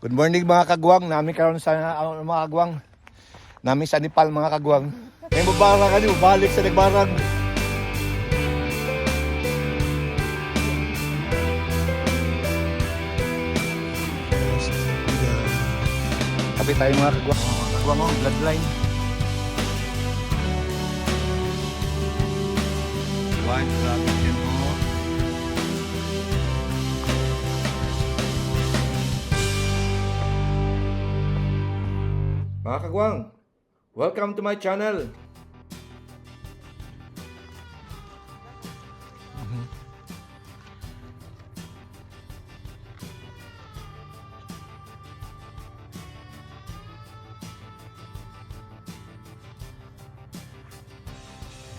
Good morning mga kagwang. Nami karon sa mga kagwang. Nami sa Nepal mga kagwang. May mabara ka niyo, balik sa nagbarag. Kapit tayo mga kagwang. Kagwang oh, bloodline. White rabbit yan mo. Mga kagwang, welcome to my channel.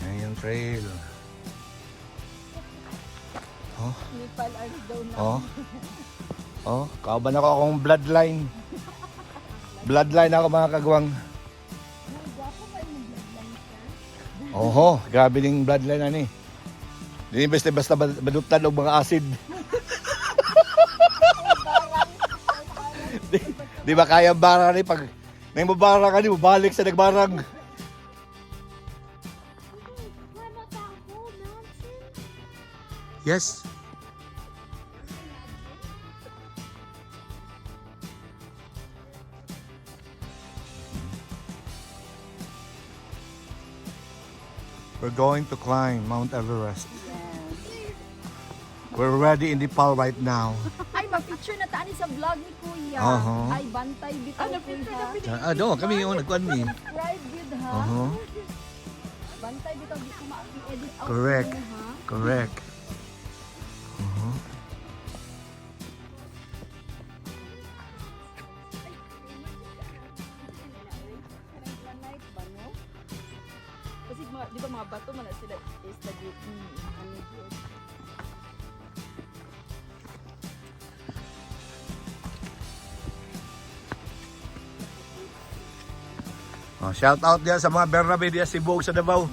Yan yung trail. Oh. Nepal are daw na. Oh. Oh, kauban ako akong bloodline. Bloodline ako mga kagwang. Oho, grabe ding bloodline na ni. Di basta badutan og mga acid. di ba kaya bara ni pag nang mabara ka ni balik sa nagbarang. Yes. We're going to climb Mount Everest. Yes. We're ready in Nepal right now. Ay, ma-picture na taani sa vlog ni Kuya. Uh-huh. Ay, bantay bitaw Kuya. Do, kami yung nagkuhan mi. Subscribe good ha. Uh-huh. Bantay bitaw di ko ma-edit out. Correct. mo, ha? Correct. Uh-huh. Granite ba, no? Kasi di ba mga bato man na sila is the group ano yun. Oh, shout out diyan sa mga Bernabe diyan sa Cebu sa Davao.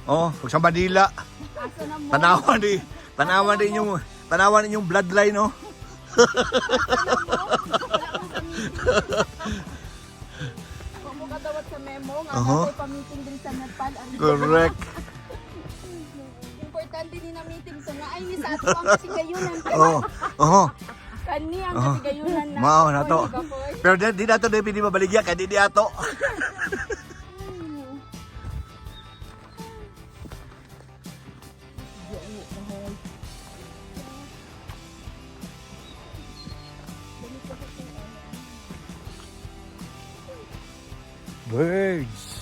Oh, ug sa Manila. Asa na mo? Tanawan inyong bloodline, no? Kung mo kadawat sa memo nga Uh-huh. natin pa-meeting din sa Nepal. Correct. Importante din na meeting to nga ay ni sa ato ang kasigayunan. Oh, oh. Kani ang kasigayunan na. Mao na to. Oy, baboy. Pero di nato na pili mabaligya kay di ato. Birds.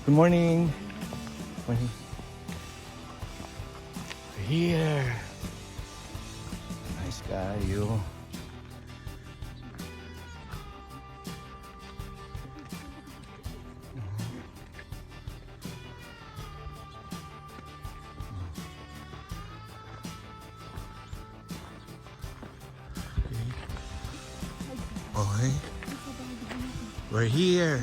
Good morning. Morning. Here. Nice kayo. Okay. We're here.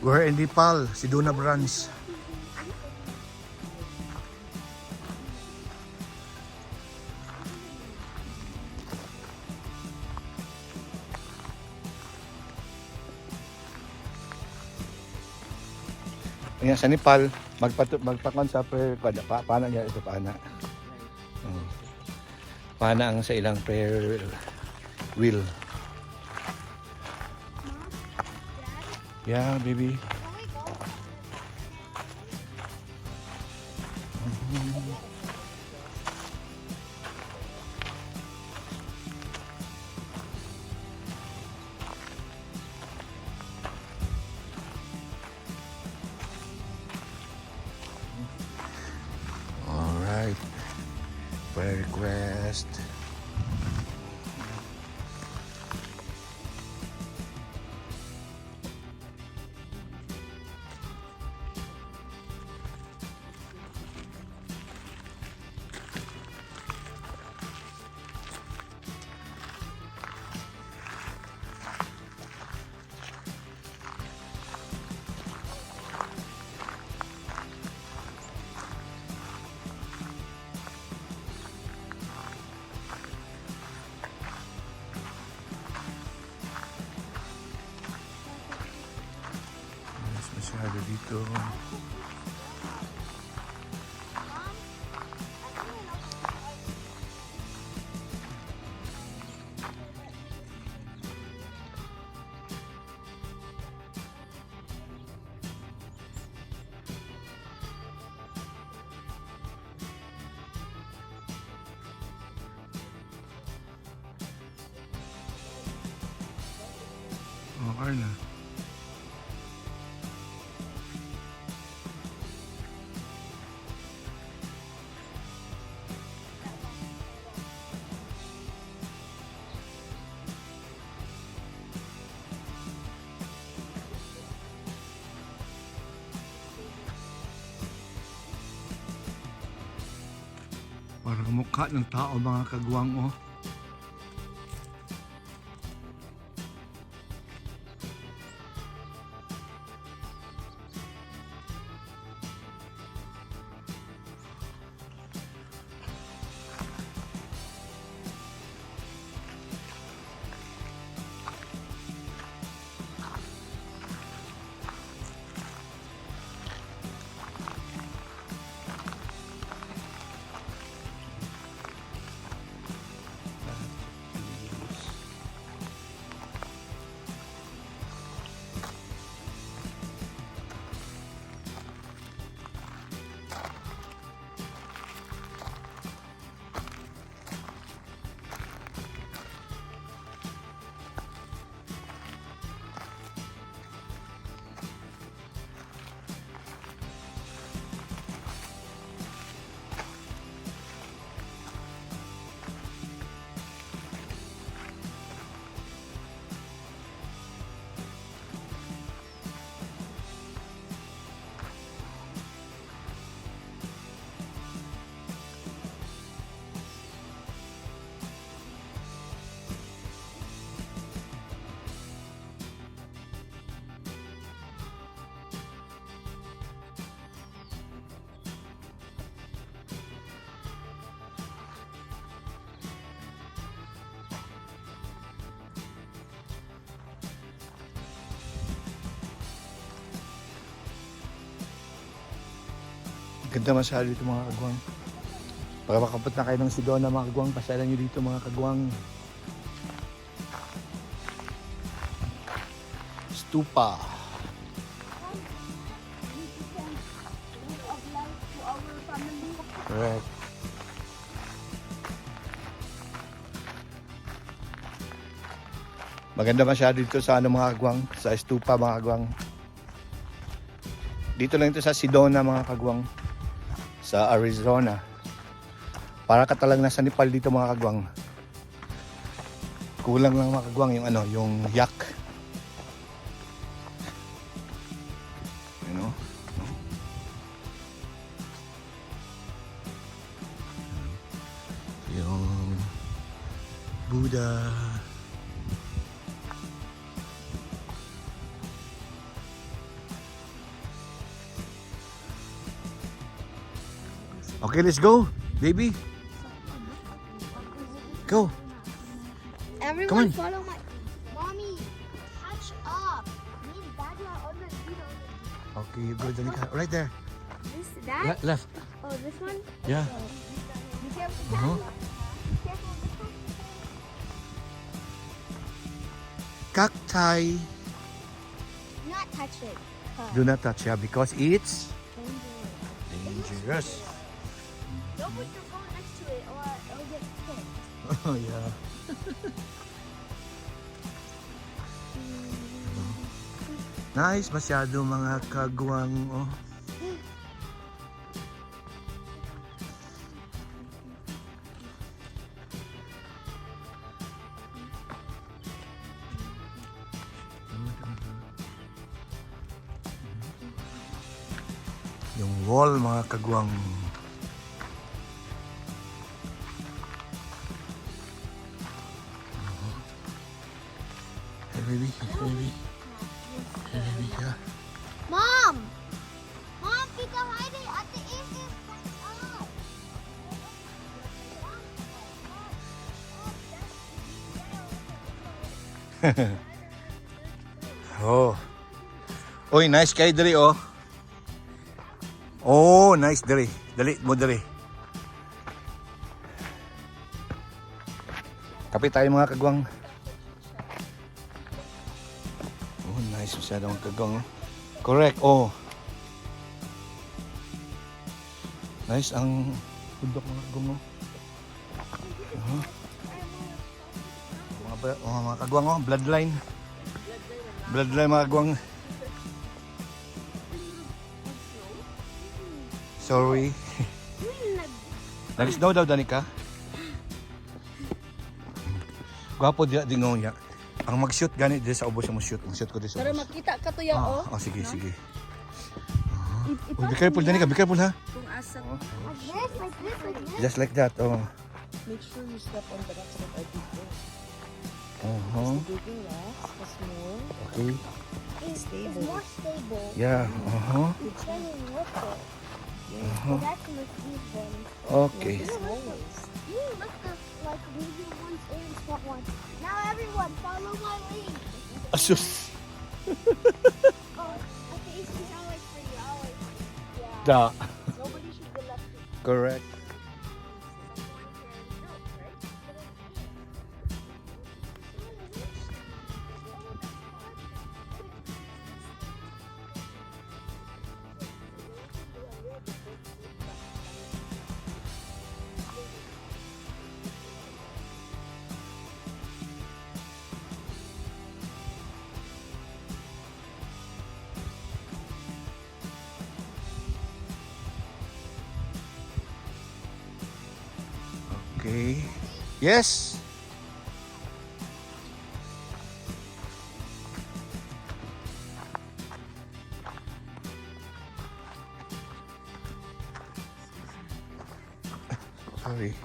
We're in Nepal, Siduna branch. Ayan, sa Nepal, magpakon sa prayer, paana niya ito, paana. Paana ang sa ilang prayer wheel. Yeah, baby. All right. Prayer request. dito. Okay na. Parang mukha ng tao mga kagwang oh. Ganda masyado dito mga kagwang. Para makapot na kayo ng Sedona mga kagwang, pasyalan nyo dito mga kagwang. Stupa. Correct. Maganda masyado dito sa mga kagwang, sa Stupa mga kagwang. Dito lang ito sa Sedona mga kagwang. Sa Arizona. Para ka talagang nasa Nepal dito mga kagwang. Kulang lang mga kagwang yung yung yak. You know? Yung Buddha. Okay, let's go, baby. Go. Everyone Come on. follow my mommy. Catch up. Me and daddy are on the video. Okay, you go, Danica. Right there. This that? Left. Oh, this one. Yeah. Be careful. Uh-huh. Be careful. This one. Cacti. Do not touch it. Do not touch it because it's Dangerous. dangerous. Don't put your phone next to it or it'll get hit. Oh yeah. Nice masyado mga kagwang oh. Yung wall mga kagwang. Hey baby, hey baby. Hey baby, yeah. Mom! Mom, Tita Heidi, at the end is up. Oh. Oy, nice kayo diri oh. Oh, nice diri. Dali mo diri. Kapit tayo mga kagwang. Oh, nice masyadong kagwang. Oh. Correct. Oh. Nice ang bundok mga kagwang. Oh. Mga kagwang, oh, bloodline. Bloodline mga kagwang. Sorry. Nag-snow daw, Danica. Gwapo diya dingo niya. Ang mag-shoot gani di sa ubos mo shoot. Mag-shoot ko di sa Pero ubos. makita ka to ya oh. Oh, sige, sige. I- Oh, be careful, Danica. Be careful, ha? Kung asa Like this, like this, like this. Just like that. Oh. make sure you step on the rocks that are bigger. Uh-huh. The bigger rocks, the small. Okay. It's more stable. Yeah. Uh-huh. It's getting liquid. Uh-huh. That's the these ones. Okay. The small ones. Look the like medium ones and small ones. Now everyone follow my lead. Asus. Oh, okay, this is always for you. Always. Yeah. Da. Nobody should be left. Correct. Okay. Yes. Sorry.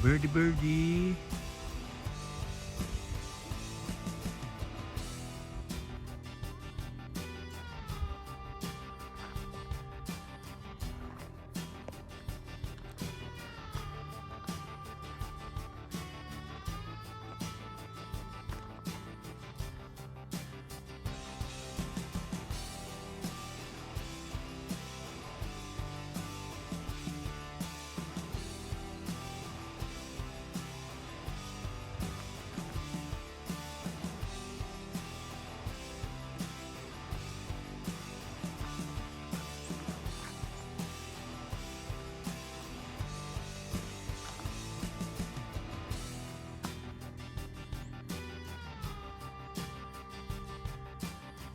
Birdie, birdie.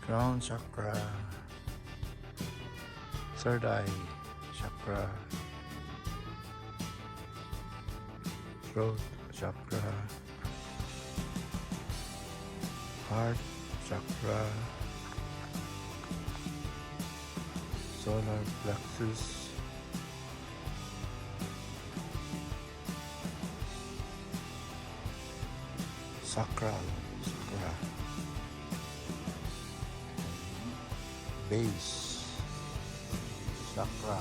Crown chakra, third eye chakra, throat chakra, heart chakra, solar plexus, sacral chakra, base chakra,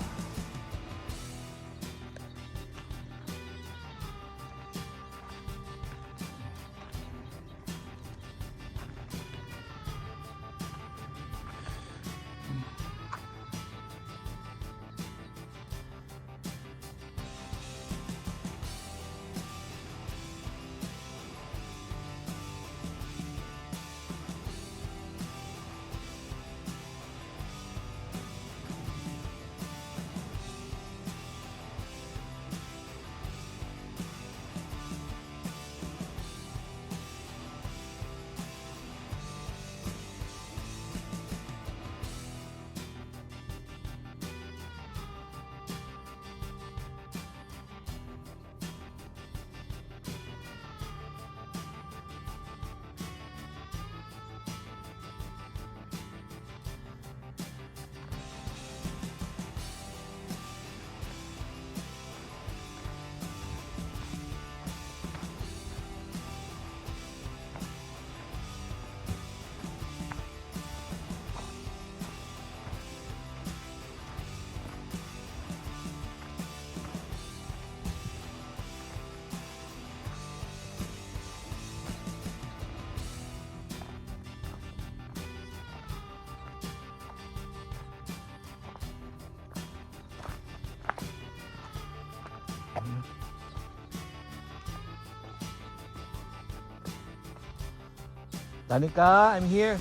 Danica, I'm here.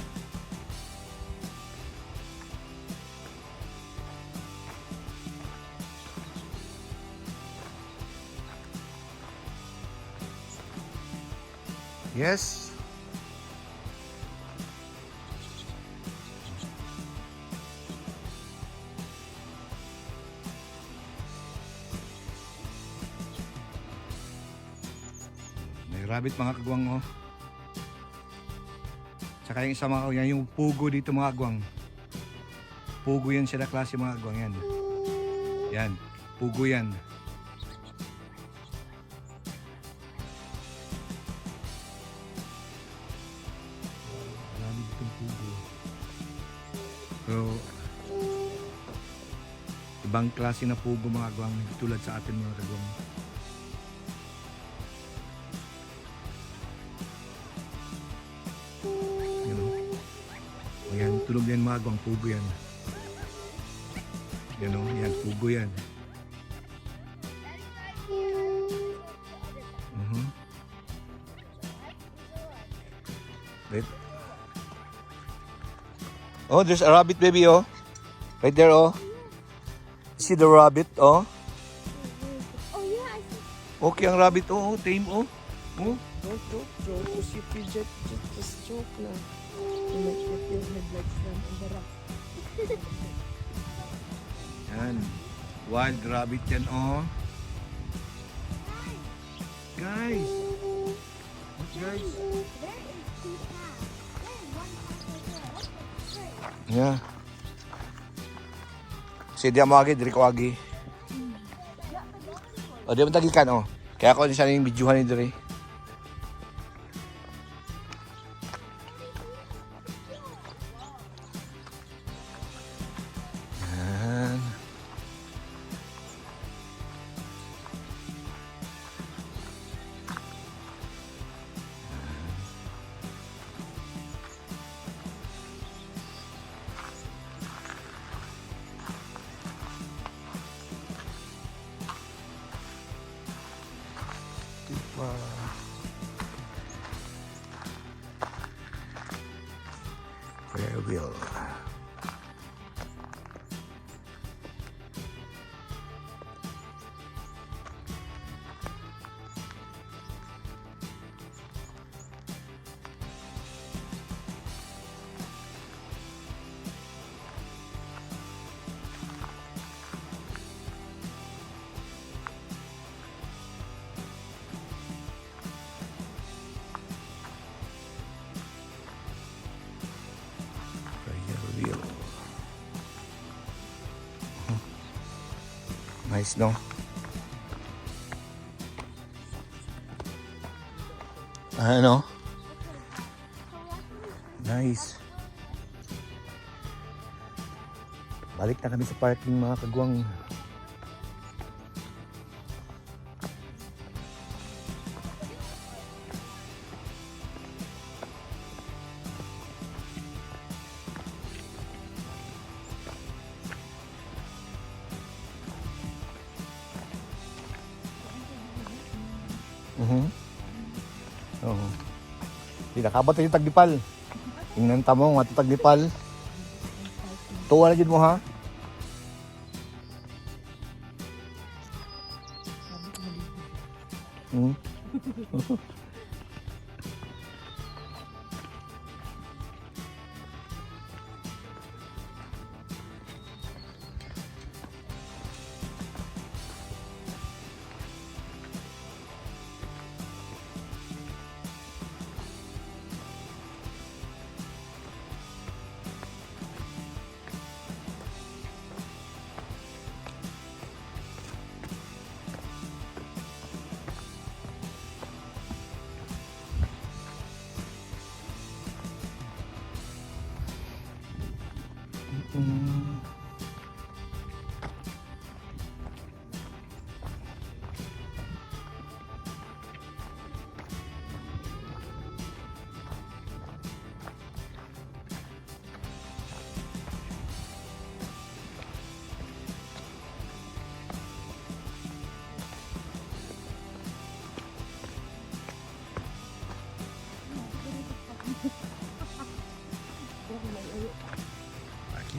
Yes. May rabbit mga kagwang oh. Tsaka yung isa mga kagwang, yung pugo dito mga kagwang. Pugo yan sila klase mga kagwang yan. Yan, pugo yan. Marami ditong pugo. Pero ibang klase na pugo mga kagwang, tulad sa atin mga kagwang. Yan, tulog yan mga kagwang, pugo yan. Yan o, yan, pugo yan. Wait. Oh, there's a rabbit baby oh. Right there oh. See the rabbit oh. Oh yeah, I see. Okay ang rabbit oh, tame oh. Oh. Don't joke. Because you fidget, just joke lang. You might get your head like them on the rock. Yan. Wild rabbit yan oh. Guys. Guys. There is two paths. There is one path right there. Look, straight. Yeah. Si di mo agi, diri ko agi. O, di mo tagikan oh. Kaya ako sana yung videohan ni diri. Yan. Farewell. Farewell. Nice no? Ano? Nice. Balik na kami sa parking mga kagwang. Oo. Di nakabot na yung taglipal. Tingnan tamo nga ito taglipal. Tuwa na dyan mo ha. Hmm?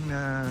na